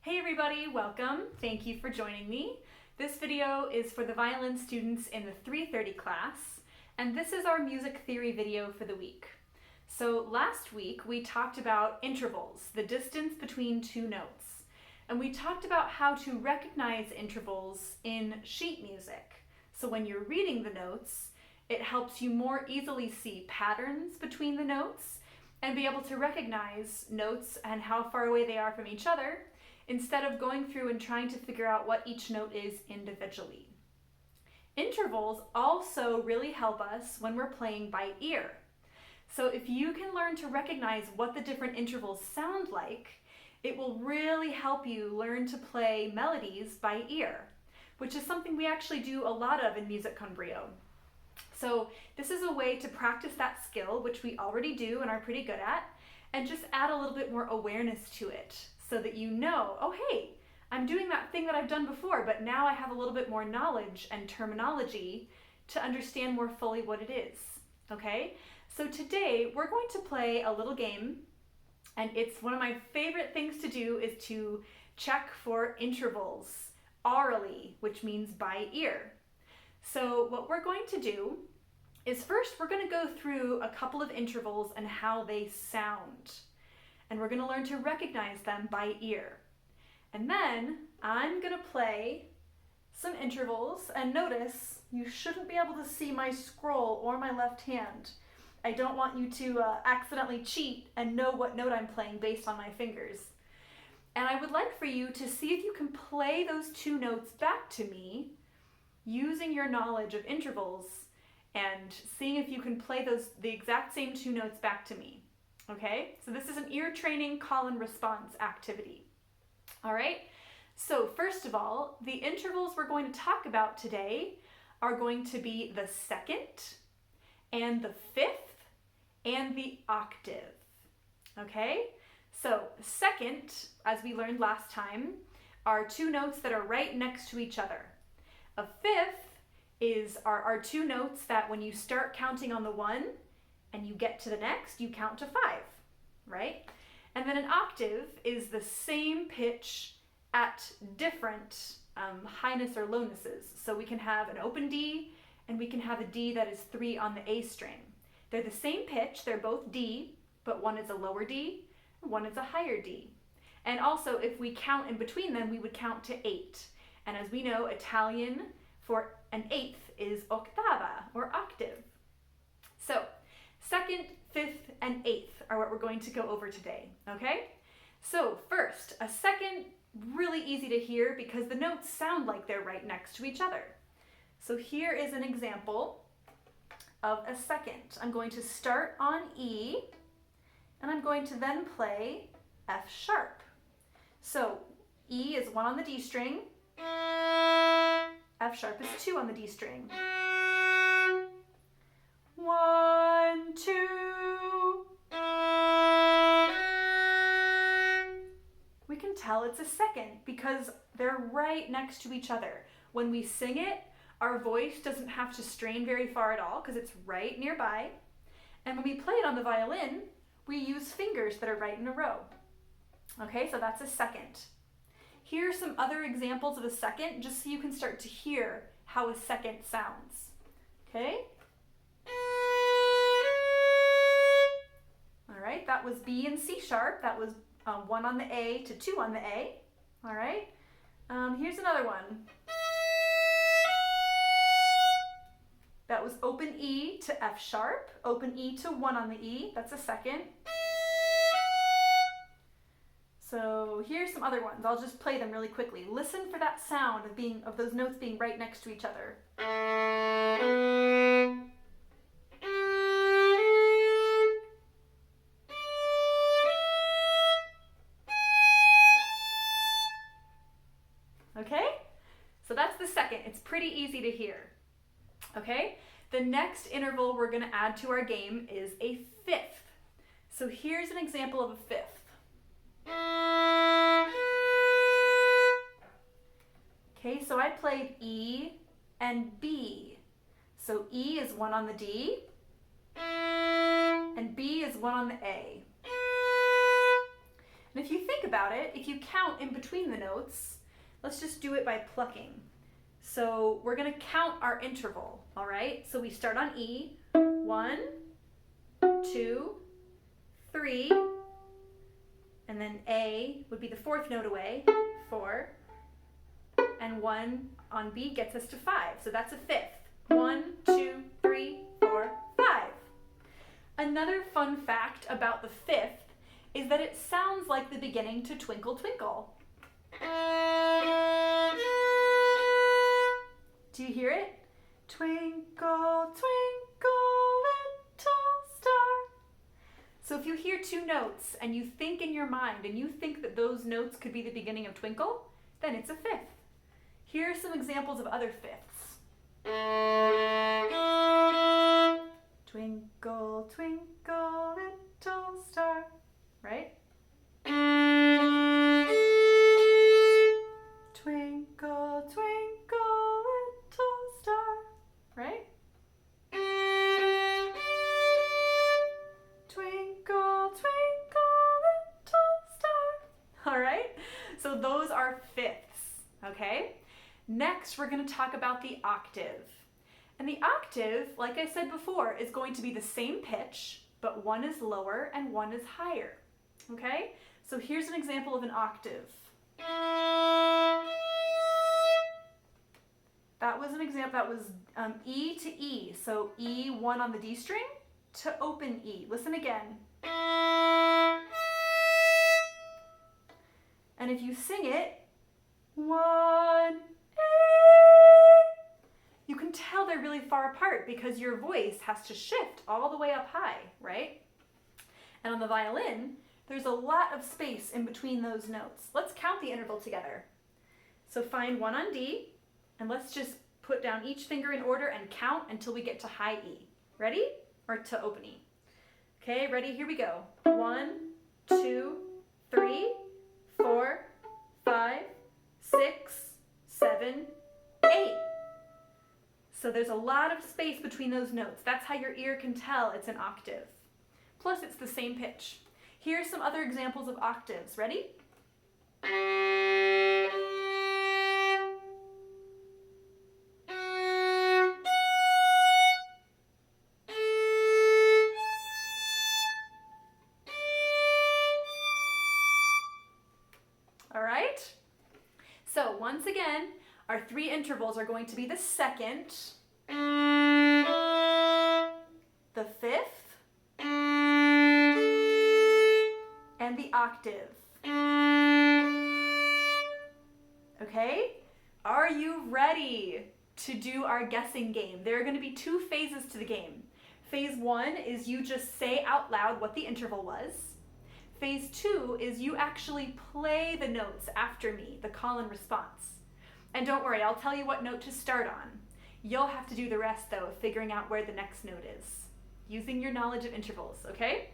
Hey everybody, welcome. Thank you for joining me. This video is for the violin students in the 330 class, and this is our music theory video for the week. So last week we talked about intervals, the distance between two notes, and we talked about how to recognize intervals in sheet music. So when you're reading the notes, it helps you more easily see patterns between the notes and be able to recognize notes and how far away they are from each other, instead of going through and trying to figure out what each note is individually. Intervals also really help us when we're playing by ear. So if you can learn to recognize what the different intervals sound like, it will really help you learn to play melodies by ear, which is something we actually do a lot of in Music Con Brio. So this is a way to practice that skill, which we already do and are pretty good at, and just add a little bit more awareness to it, so that you know, oh hey, I'm doing that thing that I've done before, but now I have a little bit more knowledge and terminology to understand more fully what it is, okay? So today we're going to play a little game, and it's one of my favorite things to do is to check for intervals orally, which means by ear. So what we're going to do is first we're going to go through a couple of intervals and how they sound. And we're going to learn to recognize them by ear. And then I'm going to play some intervals, and notice you shouldn't be able to see my scroll or my left hand. I don't want you to accidentally cheat and know what note I'm playing based on my fingers. And I would like for you to see if you can play those two notes back to me using your knowledge of intervals and seeing if you can play the exact same two notes back to me. Okay, so this is an ear training call and response activity. All right, so first of all, the intervals we're going to talk about today are going to be the second and the fifth and the octave. Okay, so second, as we learned last time, are two notes that are right next to each other. A fifth are two notes that when you start counting on the one, and you get to the next, you count to 5, right? And then an octave is the same pitch at different highness or lownesses. So we can have an open D, and we can have a D that is 3 on the A string. They're the same pitch, they're both D, but one is a lower D, and one is a higher D. And also, if we count in between them, we would count to 8. And as we know, Italian for an eighth is ottava, or octave. So, second, fifth, and eighth are what we're going to go over today, okay? So first, a second, really easy to hear because the notes sound like they're right next to each other. So here is an example of a second. I'm going to start on E, and I'm going to then play F sharp. So E is 1 on the D string, F sharp is 2 on the D string. 1, 2. We can tell it's a second because they're right next to each other. When we sing it, our voice doesn't have to strain very far at all because it's right nearby. And when we play it on the violin, we use fingers that are right in a row. Okay, so that's a second. Here are some other examples of a second, just so you can start to hear how a second sounds. Okay? All right, that was B and C sharp. That was 1 on the A to 2 on the A. All right, here's another one. That was open E to F sharp, open E to 1 on the E. That's a second. So here's some other ones. I'll just play them really quickly. Listen for that sound of those notes being right next to each other. Okay, so that's the second. It's pretty easy to hear. Okay, the next interval we're going to add to our game is a fifth. So here's an example of a fifth. Okay, so I played E and B. So E is 1 on the D, and B is 1 on the A. And if you think about it, if you count in between the notes, let's just do it by plucking. So we're going to count our interval, all right? So we start on E, 1, 2, 3, and then A would be the fourth note away, 4, and 1 on B gets us to 5, so that's a fifth. 1, 2, 3, 4, 5. Another fun fact about the fifth is that it sounds like the beginning to Twinkle Twinkle. Do you hear it? Twinkle, twinkle, little star. So if you hear two notes and you think in your mind and you think that those notes could be the beginning of Twinkle, then it's a fifth. Here are some examples of other fifths. Twinkle, twinkle, little star, right? Twinkle, twinkle, little star, right? Twinkle, twinkle, little star. All right, so those are fifths, okay? Next, we're going to talk about the octave. And the octave, like I said before, is going to be the same pitch, but one is lower and one is higher, okay? So here's an example of an octave. That was an example, that was E to E. So E1 on the D string to open E. Listen again. And if you sing it, 1, you can tell they're really far apart because your voice has to shift all the way up high, right? And on the violin, there's a lot of space in between those notes. Let's count the interval together. So find 1 on D, and let's just put down each finger in order and count until we get to high E. Ready? Or to open E. Okay, ready? Here we go. 1, 2, 3, 4, 5, 6, 7, 8. So there's a lot of space between those notes. That's how your ear can tell it's an octave. Plus, it's the same pitch. Here are some other examples of octaves. Ready? All right? So once again, our three intervals are going to be the second, the fifth, and the octave. Okay? Are you ready to do our guessing game? There are going to be two phases to the game. Phase 1 is you just say out loud what the interval was. Phase 2 is you actually play the notes after me, the call and response. And don't worry, I'll tell you what note to start on. You'll have to do the rest, though, of figuring out where the next note is, using your knowledge of intervals, okay?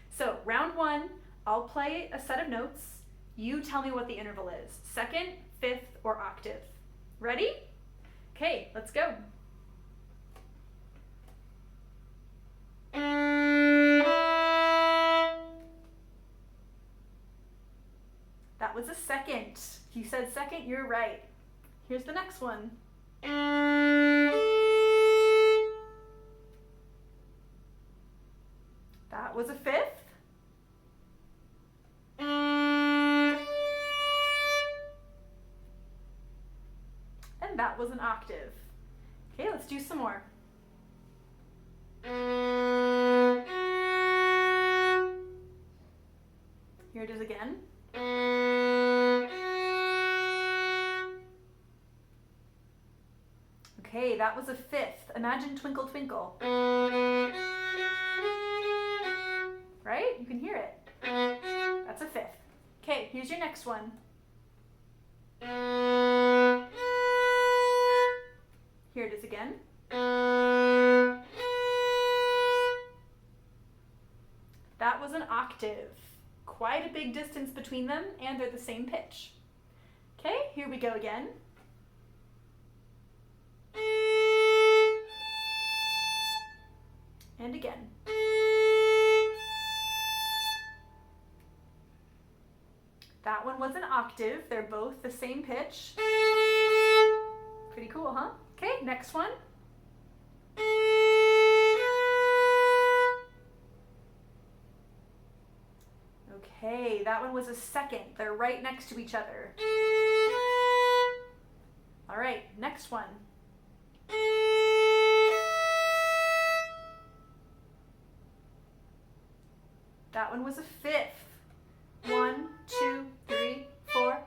So, round 1, I'll play a set of notes. You tell me what the interval is, second, fifth, or octave. Ready? Okay, let's go. That was a second. If you said second, you're right. Here's the next one. That was a fifth. And that was an octave. Okay, let's do some more. Here it is again. Okay, that was a fifth. Imagine Twinkle Twinkle. Right? You can hear it. That's a fifth. Okay, here's your next one. Here it is again. That was an octave. Quite a big distance between them, and they're the same pitch. Okay, here we go again. And again. That one was an octave. They're both the same pitch. Pretty cool, huh? Okay, next one. Okay, that one was a second. They're right next to each other. All right, next one. That one was a fifth. 1, 2, 3, 4,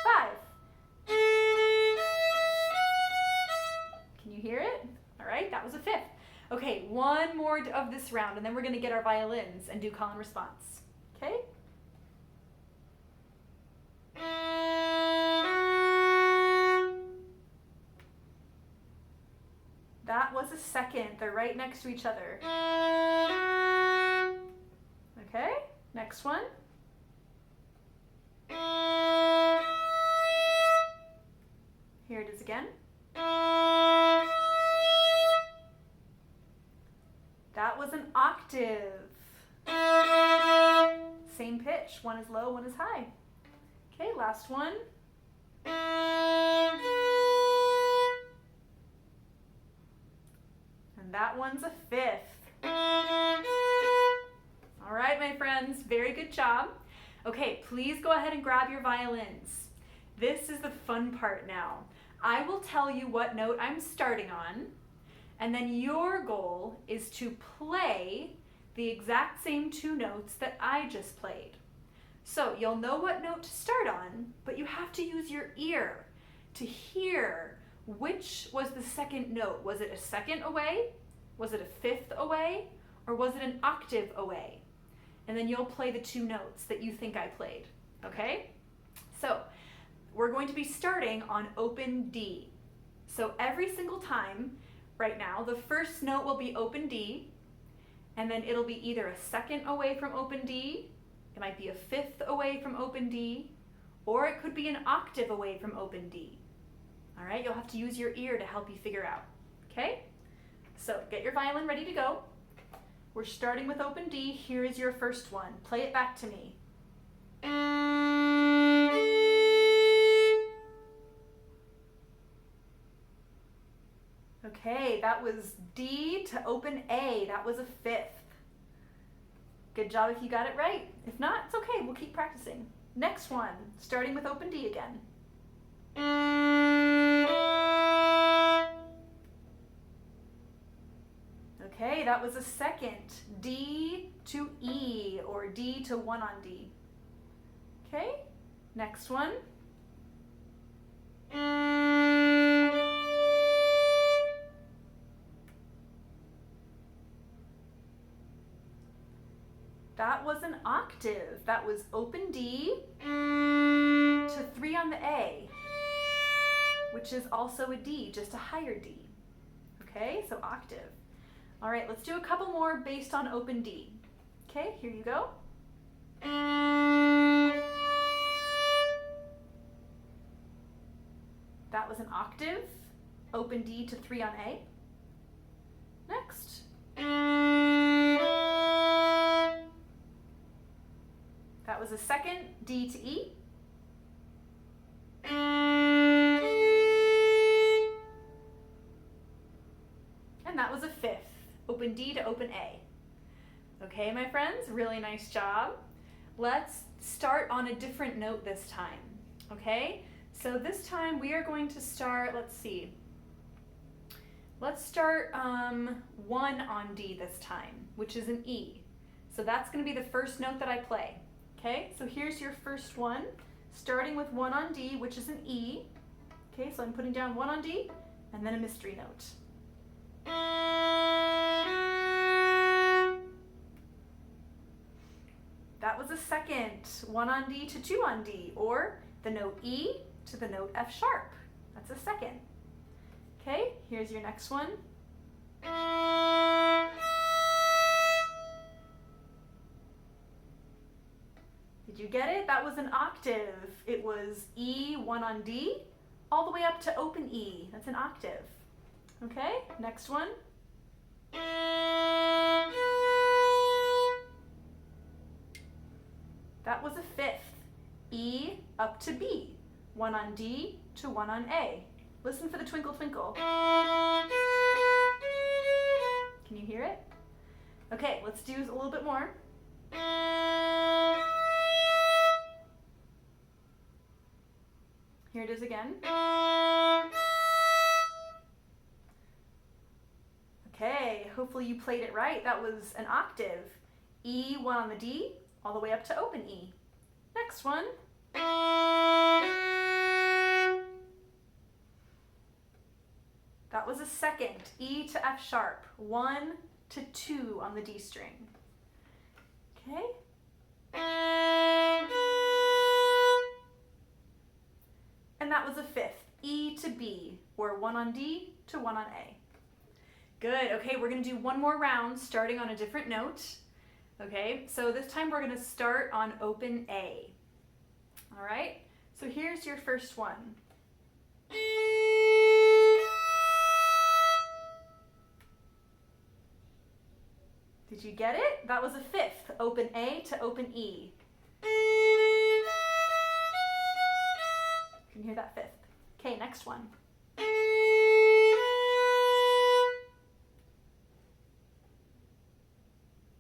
5. Can you hear it? All right, that was a fifth. Okay, one more of this round, and then we're going to get our violins and do call and response. Okay? That was a second. They're right next to each other. Okay, next one. Here it is again. That was an octave. Same pitch. One is low, one is high. Okay, last one. And that one's a fifth. All right, my friends, very good job. Okay, please go ahead and grab your violins. This is the fun part now. I will tell you what note I'm starting on, and then your goal is to play the exact same two notes that I just played. So you'll know what note to start on, but you have to use your ear to hear which was the second note. Was it a second away? Was it a fifth away? Or was it an octave away? And then you'll play the two notes that you think I played, okay? So we're going to be starting on open D. So every single time right now, the first note will be open D, and then it'll be either a second away from open D, it might be a fifth away from open D, or it could be an octave away from open D. All right, you'll have to use your ear to help you figure out, okay? So get your violin ready to go. We're starting with open D. Here is your first one. Play it back to me. Okay, that was D to open A. That was a fifth. Good job if you got it right. If not, it's okay. We'll keep practicing. Next one, starting with open D again. Okay, that was a second. D to E, or D to 1 on D. Okay, next one. That was an octave. That was open D to 3 on the A, which is also a D, just a higher D. Okay, so octave. All right, let's do a couple more based on open D. Okay, here you go. That was an octave, open D to 3 on A. Next. That was a second, D to E. And that was a fifth, open D to open A. Okay, my friends, really nice job. Let's start on a different note this time, okay? So this time we are going to start, let's see. Let's start 1 on D this time, which is an E. So that's going to be the first note that I play. Okay, so here's your first one, starting with 1 on D, which is an E. Okay, so I'm putting down 1 on D, and then a mystery note. That was a second, 1 on D to 2 on D, or the note E to the note F sharp. That's a second. Okay, here's your next one. Did you get it? That was an octave. It was E, 1 on D, all the way up to open E. That's an octave. Okay, next one. That was a fifth. E up to B, one on D to one on A. Listen for the twinkle twinkle. Can you hear it? Okay, let's do a little bit more. Here it is again. Okay, hopefully you played it right. That was an octave. E, one on the D, all the way up to open E. Next one. That was a second. E to F sharp, 1 to 2 on the D string. Okay. And that was a fifth. E to B, or 1 on D to 1 on A. Good. Okay, we're going to do one more round starting on a different note. Okay, so this time we're going to start on open A. All right, so here's your first one. Did you get it? That was a fifth. Open A to open E. Can you hear that fifth? Okay, next one.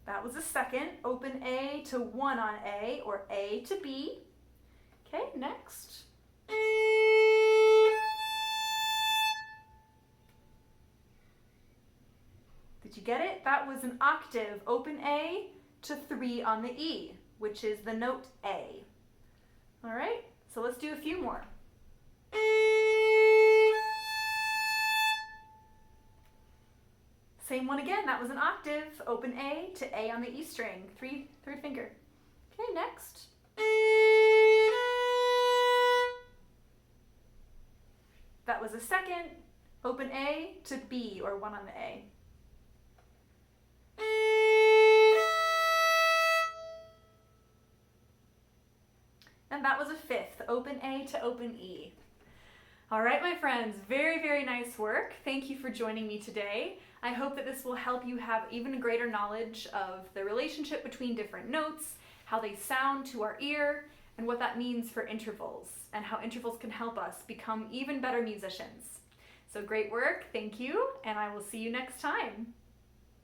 That was a second. Open A to 1 on A, or A to B. Okay, next. Did you get it? That was an octave. Open A to 3 on the E, which is the note A. All right, so let's do a few more. Same one again, that was an octave. Open A to A on the E string, third finger. Okay, next. That was a second. Open A to B, or 1 on the A. And that was a fifth. Open A to open E. All right, my friends, very, very nice work. Thank you for joining me today. I hope that this will help you have even greater knowledge of the relationship between different notes, how they sound to our ear, and what that means for intervals, and how intervals can help us become even better musicians. So great work, thank you, and I will see you next time.